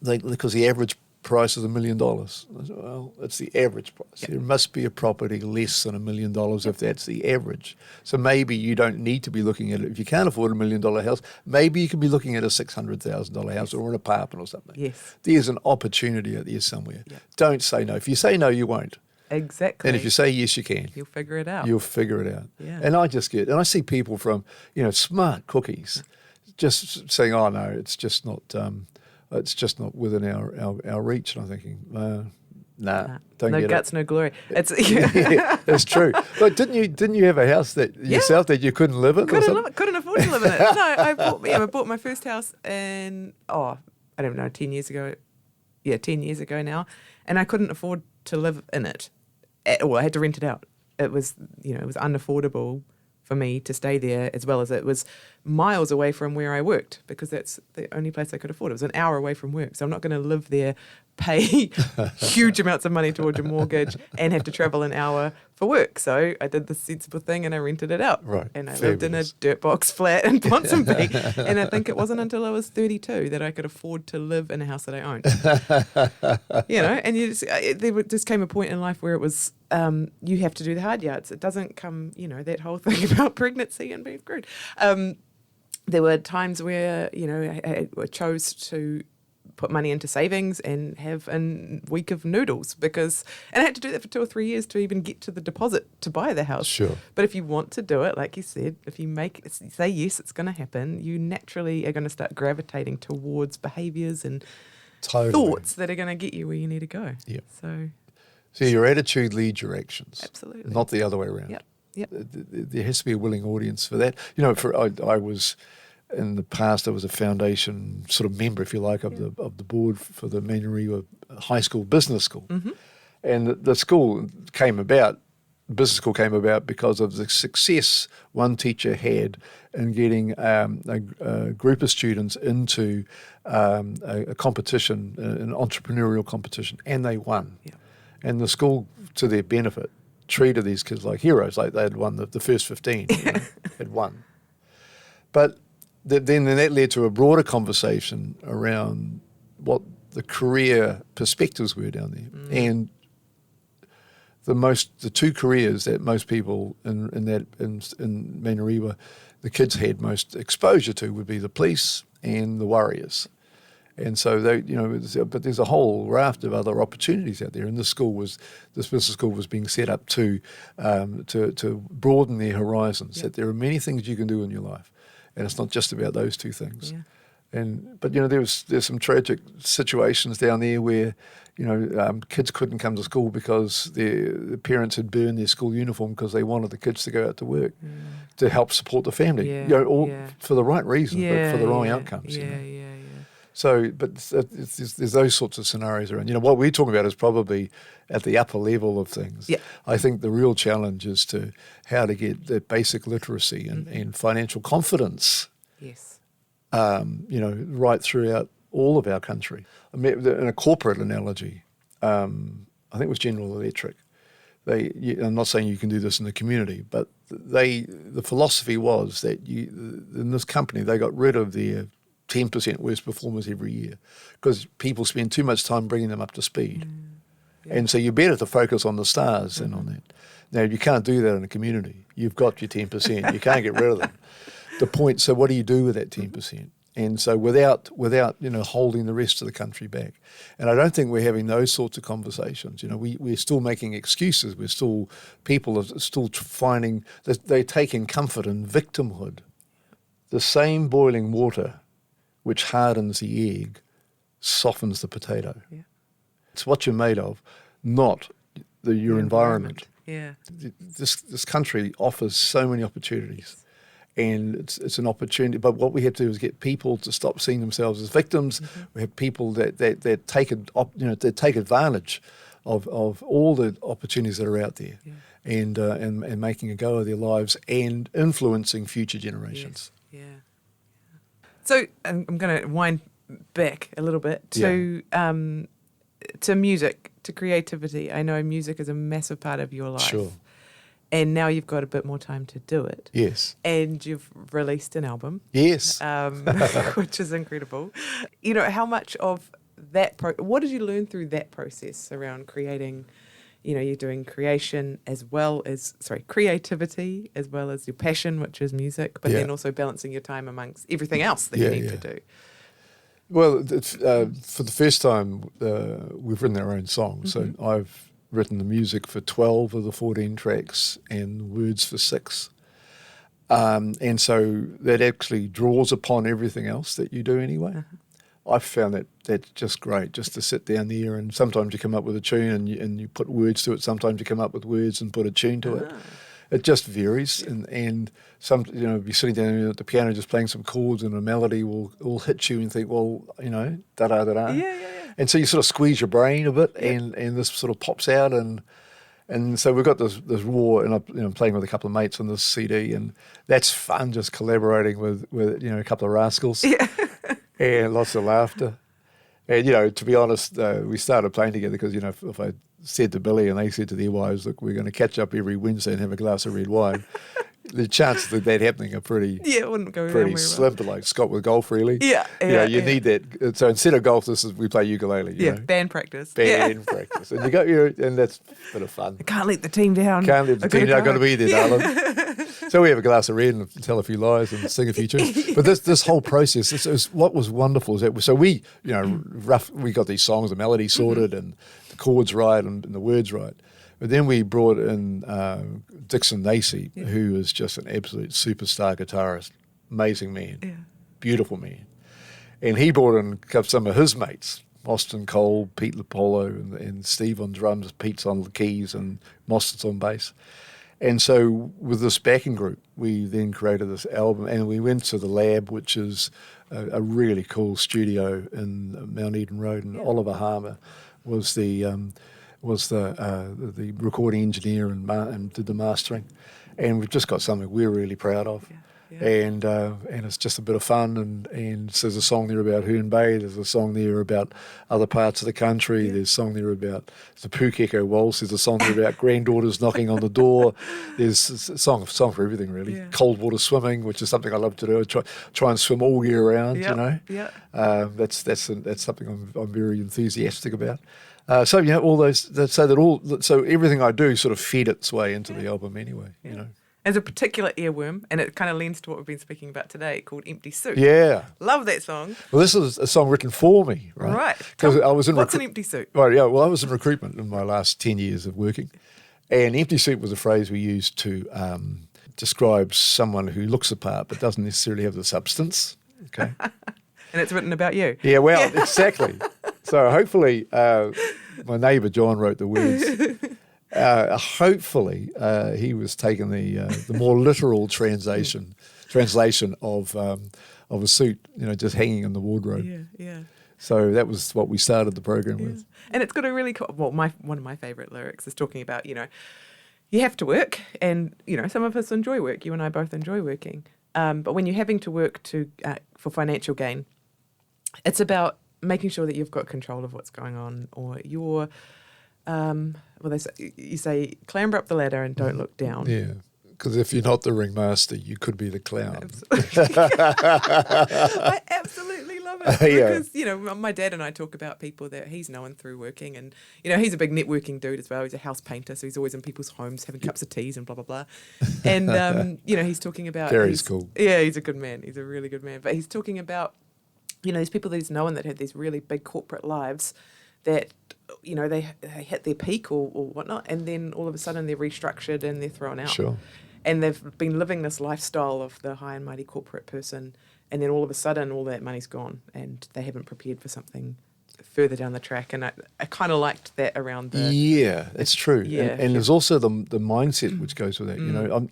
because the average price is $1 million. I said, well, it's the average price. There must be a property less than $1 million if that's the average. So maybe you don't need to be looking at it. If you can't afford $1 million house, maybe you can be looking at a $600,000 house or an apartment or something.
Yes.
There's an opportunity out there somewhere.
Yep.
Don't say no. If you say no, you won't.
Exactly.
And if you say yes, you can.
You'll figure it out.
You'll figure it out.
Yeah.
And I see people from, smart cookies just saying, oh, no, it's just not within our reach. And I'm thinking, nah, don't
no
get
guts,
it.
no glory. It's
Yeah, that's true. But didn't you have a house that yourself that you couldn't live in?
couldn't afford to live in it. No, I bought my first house in, I don't know, 10 years ago. Yeah, 10 years ago now. And I couldn't afford to live in it at all. I had to rent it out. It was, it was unaffordable for me to stay there, as well as it was miles away from where I worked, because that's the only place I could afford. It was an hour away from work. So I'm not going to live there, pay huge amounts of money towards a mortgage, and have to travel an hour for work. So I did the sensible thing and I rented it out.
Right.
And I lived in a dirt box flat in Ponsonby. And I think it wasn't until I was 32 that I could afford to live in a house that I owned. And there just came a point in life where it was, you have to do the hard yards. It doesn't come, that whole thing about pregnancy and being screwed. There were times where, I chose to put money into savings and have a week of noodles, and I had to do that for 2 or 3 years to even get to the deposit to buy the house.
Sure.
But if you want to do it, like you said, if you say yes, it's going to happen, you naturally are going to start gravitating towards behaviours and thoughts that are going to get you where you need to go.
Yep.
So
your attitude leads your actions.
Absolutely.
Not the other way around.
Yep.
There has to be a willing audience for that. I was in the past. I was a foundation sort of member, if you like, of the board for the Manurewa High School Business School, and the school came about. Business school came about because of the success one teacher had in getting a group of students into a competition, an entrepreneurial competition, and they won. Yeah. And the school, to their benefit, treated these kids like heroes, like they had won the first 15, had won. But then that led to a broader conversation around what the career perspectives were down there. And the 2 careers that most people in Manurewa, the kids had most exposure to, would be the police and the warriors. And so but there's a whole raft of other opportunities out there. And this business school was being set up to broaden their horizons. That there are many things you can do in your life, and it's not just about those two things.
Yeah.
But there's some tragic situations down there where kids couldn't come to school because the parents had burned their school uniform because they wanted the kids to go out to work to help support the family. For the right reason, but for the wrong outcomes. So, but there's those sorts of scenarios around. What we're talking about is probably at the upper level of things.
Yeah.
I think the real challenge is to how to get the basic literacy and financial confidence.
Yes.
Right throughout all of our country. In a corporate analogy, I think it was General Electric. I'm not saying you can do this in the community, but the philosophy was that in this company they got rid of their 10% worst performers every year because people spend too much time bringing them up to speed. And so you're better to focus on the stars than on that. Now, you can't do that in a community. You've got your 10%. You can't get rid of them. So what do you do with that 10%? And so without holding the rest of the country back. And I don't think we're having those sorts of conversations. We're still making excuses. People are still finding that they're taking comfort in victimhood. The same boiling water which hardens the egg softens the potato. Yeah. It's what you're made of, not your environment.
Yeah.
This country offers so many opportunities. And it's an opportunity, but what we have to do is get people to stop seeing themselves as victims. We have people that take advantage of all the opportunities that are out there, and making a go of their lives and influencing future generations.
Yes. Yeah. So I'm going to wind back a little bit to music, to creativity. I know music is a massive part of your life.
Sure.
And now you've got a bit more time to do it.
Yes.
And you've released an album.
Yes.
Which is incredible. How much of that, what did you learn through that process around creating, you're doing creativity as well as your passion, which is music, but then also balancing your time amongst everything else that you need to do.
Well, for the first time, we've written our own songs. So I've written the music for 12 of the 14 tracks and words for 6. And so that actually draws upon everything else that you do anyway. I've found that's just great, just to sit down there, and sometimes you come up with a tune and you put words to it. Sometimes you come up with words and put a tune to it. It just varies, and some be sitting down at the piano just playing some chords, and a melody will hit you and think, well, da da da da. And so you sort of squeeze your brain a bit, and this sort of pops out, and so we've got this raw, and I'm playing with a couple of mates on this CD, and that's fun, just collaborating with a couple of rascals, and lots of laughter. And to be honest, we started playing together because if I said to Billy and they said to their wives, look, we're going to catch up every Wednesday and have a glass of red wine, the chances of that happening are pretty
it wouldn't go
pretty slim. But like Scott with golf, really, you need that. So instead of golf, we play ukulele.
Band practice.
Band practice, and you go, and that's a bit of fun.
I can't let the team down.
Can't let the team down. I've got to be there, darling. So we have a glass of red and tell a few lies and sing a few tunes. But this whole process, what was wonderful is that we we got these songs, the melody sorted and the chords right and the words right. But then we brought in Dixon Nacy, who is just an absolute superstar guitarist, amazing man, beautiful man. And he brought in some of his mates, Austin Cole, Pete Lopolo, and Steve on drums, Pete's on the keys, and Mostyn's on bass. And so with this backing group, we then created this album, and we went to the Lab, which is a really cool studio in Mount Eden Road, and Oliver Harmer was the recording engineer and did the mastering. And we've just got something we're really proud of. And it's just a bit of fun, and so there's a song there about Herne Bay, there's a song there about other parts of the country, there's a song there about the Pukeko Waltz, there's a song there about granddaughters knocking on the door, there's a song for everything really. Cold water swimming, which is something I love to do. I try and swim all year round, That's something I'm very enthusiastic about. So everything I do sort of fed its way into the album anyway,
There's a particular earworm, and it kind of leans to what we've been speaking about today, called Empty Suit.
Yeah.
Love that song.
Well, this is a song written for me, right?
Right.
Because I was in
What's an empty suit?
Right, yeah. Well, I was in recruitment in my last 10 years of working, and empty suit was a phrase we used to describe someone who looks the part but doesn't necessarily have the substance. Okay.
And it's written about you.
Yeah, well, exactly. So hopefully, my neighbour John wrote the words. Hopefully, he was taking the more literal translation of a suit, just hanging in the wardrobe.
Yeah.
So that was what we started the program with.
And it's got a really cool, one of my favourite lyrics is talking about, you have to work, and, some of us enjoy work. You and I both enjoy working. But when you're having to work for financial gain, it's about making sure that you've got control of what's going on, or you're, you say, clamber up the ladder and don't look down.
Yeah, because if you're not the ringmaster, you could be the clown.
I absolutely love it.
Yeah.
Because, my dad and I talk about people that he's known through working, and, he's a big networking dude as well. He's a house painter, so he's always in people's homes having cups of teas and blah, blah, blah. And, he's talking about...
Gary's cool.
Yeah, he's a good man. He's a really good man. But he's talking about, these people that he's known that have these really big corporate lives that, they hit their peak or whatnot, and then all of a sudden they're restructured and they're thrown out.
Sure.
And they've been living this lifestyle of the high and mighty corporate person, and then all of a sudden all that money's gone and they haven't prepared for something further down the track. And I kind of liked that around the... Yeah,
that's true.
Yeah,
and there's also the mindset which goes with that.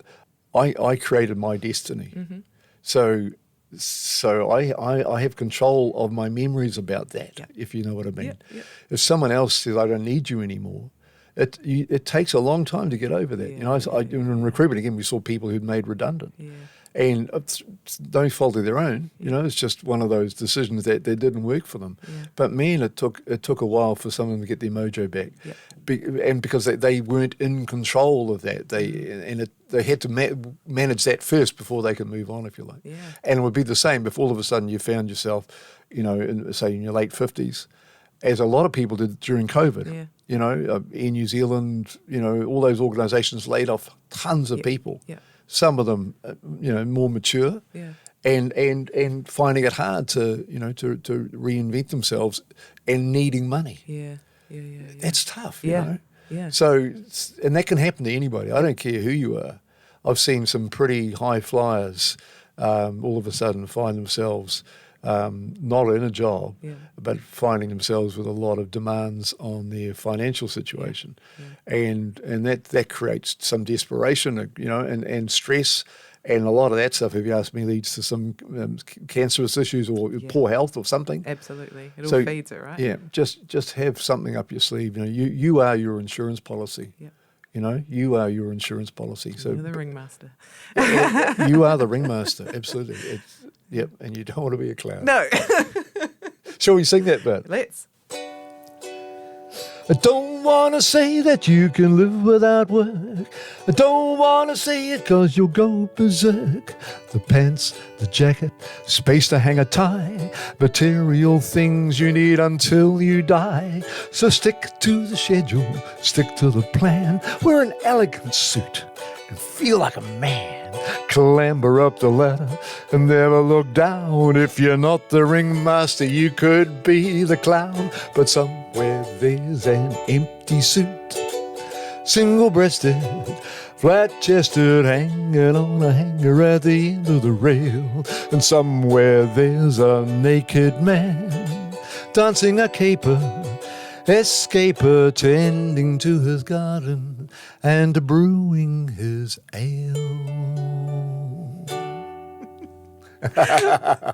I created my destiny.
Mm-hmm.
So I have control of my memories about that, if you know what I mean.
Yeah.
If someone else says, I don't need you anymore, it takes a long time to get over that.
Yeah.
In recruitment, again, we saw people who'd made redundant.
Yeah.
And it's no fault of their own. It's just one of those decisions that didn't work for them.
Yeah.
But man, it took a while for someone to get their mojo back.
Yeah.
And because they weren't in control of that. They had to manage that first before they could move on, if you like.
Yeah.
And it would be the same if all of a sudden you found yourself, say in your late 50s, as a lot of people did during COVID.
Yeah.
In New Zealand, all those organisations laid off tons of people.
Yeah.
Some of them, more mature, and finding it hard to reinvent themselves and needing money.
Yeah.
That's tough.
Yeah.
So, and that can happen to anybody. I don't care who you are. I've seen some pretty high flyers all of a sudden find themselves not in a job, but finding themselves with a lot of demands on their financial situation. And that creates some desperation, and stress, and a lot of that stuff, if you ask me, leads to some cancerous issues or poor health or something.
Absolutely. It all feeds it, right?
Yeah, just have something up your sleeve. You are your insurance policy.
Yeah.
You are your insurance policy. So
you're the ringmaster.
You are the ringmaster, absolutely. Yep, and you don't want to be a clown.
No.
Shall we sing that bit?
Let's.
I don't want to say that you can live without work. I don't want to say it 'cause you'll go berserk. The pants, the jacket, space to hang a tie, material things you need until you die. So stick to the schedule, stick to the plan. Wear an elegant suit and feel like a man. Clamber up the ladder and never look down. If you're not the ringmaster, you could be the clown. But somewhere there's an empty suit, single-breasted, flat-chested, hanging on a hanger at the end of the rail. And somewhere there's a naked man dancing a caper, escaper, tending to his garden and brewing his ale.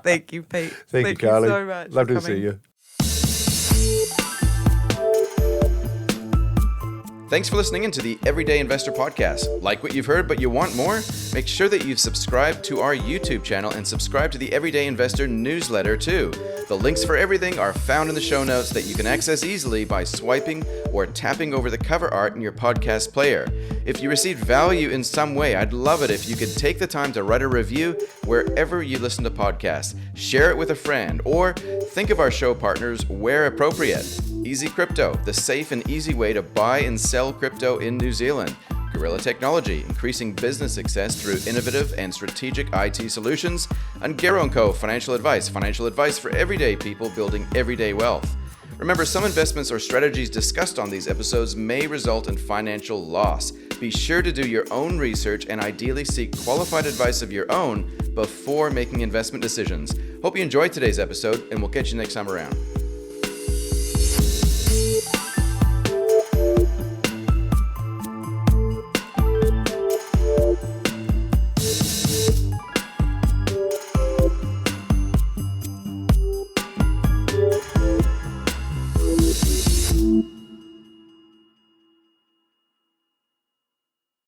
Thank you, Pete.
Thank you, Carley.
So much.
Love to see you.
Thanks for listening into the Everyday Investor Podcast. Like what you've heard, but you want more? Make sure that you've subscribed to our YouTube channel and subscribe to the Everyday Investor newsletter too. The links for everything are found in the show notes that you can access easily by swiping or tapping over the cover art in your podcast player. If you received value in some way, I'd love it if you could take the time to write a review wherever you listen to podcasts. Share it with a friend, or think of our show partners where appropriate. Easy Crypto, the safe and easy way to buy and sell crypto in New Zealand. Gorilla Technology, increasing business success through innovative and strategic IT solutions, and Gero & Co. Financial advice for everyday people building everyday wealth. Remember, some investments or strategies discussed on these episodes may result in financial loss. Be sure to do your own research and ideally seek qualified advice of your own before making investment decisions. Hope you enjoyed today's episode, and we'll catch you next time around.